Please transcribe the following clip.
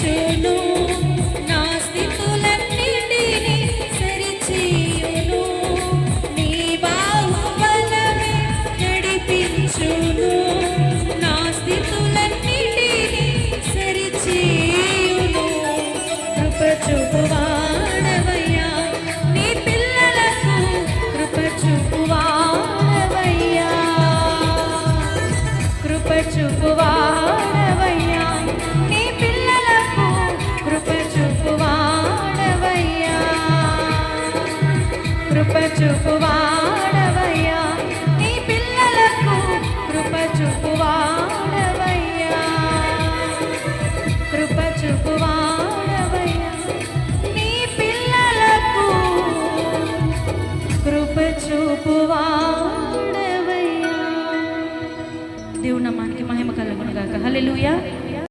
నడిపించును, నా స్థితులన్నిటినీ సరిచేయును, నీ బాహుబలమే నడిపించును, నా స్థితులన్నిటినీ సరిచేయును. కృప చూపువాడవయ్యా, నీ పిల్లలకు కృప చూపువాడవయ్యా, కృప చూపువాడవయ్యా, నీ పిల్లలకు కృప చూపువాడవయ్యా, కృప చూపువాడవయ్యా, నీ పిల్లలకు కృప చూపువాడవయ్యా, కృప చూపువాడవయ్యా, నీ పిల్లలకు కృప చూపువాడవయ్యా. దేవుని నామానికి మహిమ కలుగును గాక. హల్లెలూయా.